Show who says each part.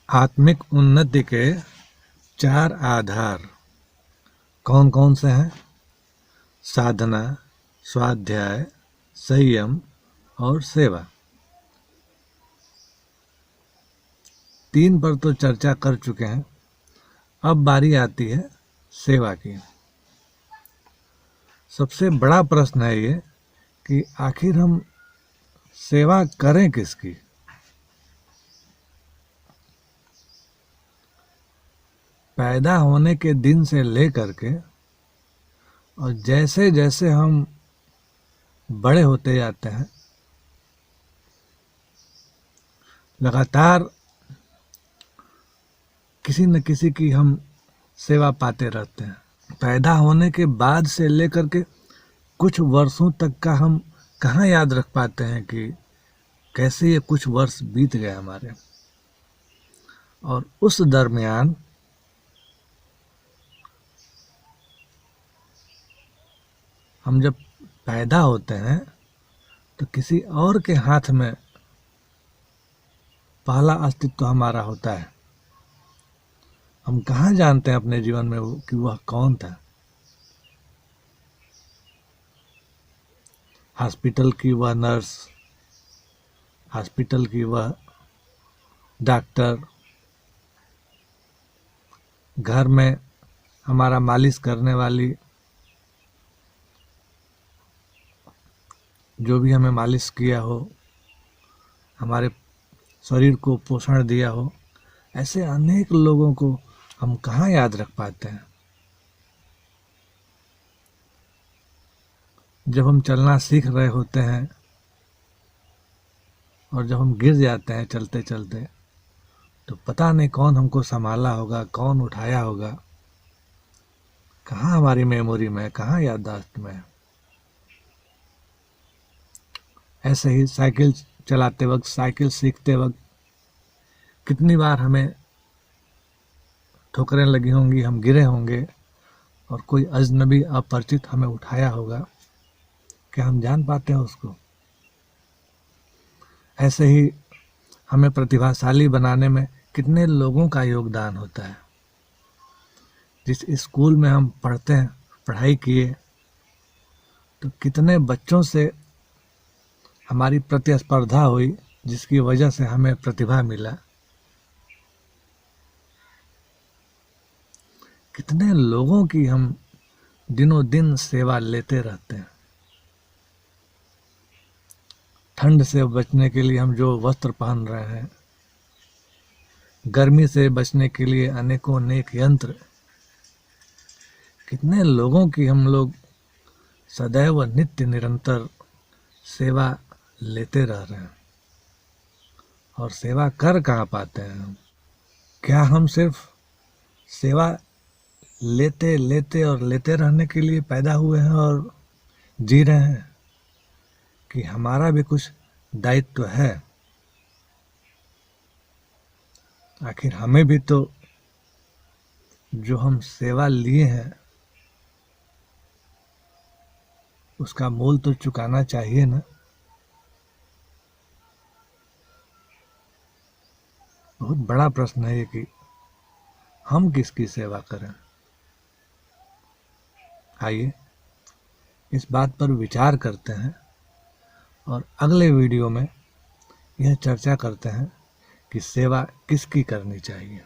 Speaker 1: आत्मिक उन्नति के 4 आधार कौन कौन से हैं? साधना, स्वाध्याय, संयम और सेवा। 3 पर तो चर्चा कर चुके हैं। अब बारी आती है सेवा की। सबसे बड़ा प्रश्न है ये कि आखिर हम सेवा करें किसकी? पैदा होने के दिन से लेकर के और जैसे जैसे हम बड़े होते जाते हैं, लगातार किसी न किसी की हम सेवा पाते रहते हैं। पैदा होने के बाद से लेकर के कुछ वर्षों तक का हम कहाँ याद रख पाते हैं कि कैसे ये कुछ वर्ष बीत गए हमारे। और उस दरमियान हम जब पैदा होते हैं तो किसी और के हाथ में पहला अस्तित्व हमारा होता है। हम कहाँ जानते हैं अपने जीवन में कि वह कौन था। हॉस्पिटल की वह नर्स, हॉस्पिटल की वह डॉक्टर, घर में हमारा मालिश करने वाली, जो भी हमें मालिश किया हो, हमारे शरीर को पोषण दिया हो, ऐसे अनेक लोगों को हम कहाँ याद रख पाते हैं। जब हम चलना सीख रहे होते हैं और जब हम गिर जाते हैं चलते चलते, तो पता नहीं कौन हमको संभाला होगा, कौन उठाया होगा, कहाँ हमारी मेमोरी में, कहाँ याददाश्त में। ऐसे ही साइकिल चलाते वक्त, साइकिल सीखते वक्त कितनी बार हमें ठोकरें लगी होंगी, हम गिरे होंगे और कोई अजनबी अपरिचित हमें उठाया होगा। क्या हम जान पाते हैं उसको? ऐसे ही हमें प्रतिभाशाली बनाने में कितने लोगों का योगदान होता है। जिस स्कूल में हम पढ़ते हैं, पढ़ाई किए, तो कितने बच्चों से हमारी प्रतिस्पर्धा हुई जिसकी वजह से हमें प्रतिभा मिला। कितने लोगों की हम दिनों दिन सेवा लेते रहते हैं। ठंड से बचने के लिए हम जो वस्त्र पहन रहे हैं, गर्मी से बचने के लिए अनेकों अनेक यंत्र, कितने लोगों की हम लोग सदैव नित्य निरंतर सेवा लेते रह रहे हैं। और सेवा कर कहाँ पाते हैं हम? क्या हम सिर्फ सेवा लेते लेते और लेते रहने के लिए पैदा हुए हैं और जी रहे हैं, कि हमारा भी कुछ दायित्व है? आखिर हमें भी तो जो हम सेवा लिए हैं उसका मूल तो चुकाना चाहिए ना। बहुत बड़ा प्रश्न है ये कि हम किसकी सेवा करें। आइए इस बात पर विचार करते हैं और अगले वीडियो में यह चर्चा करते हैं कि सेवा किसकी करनी चाहिए।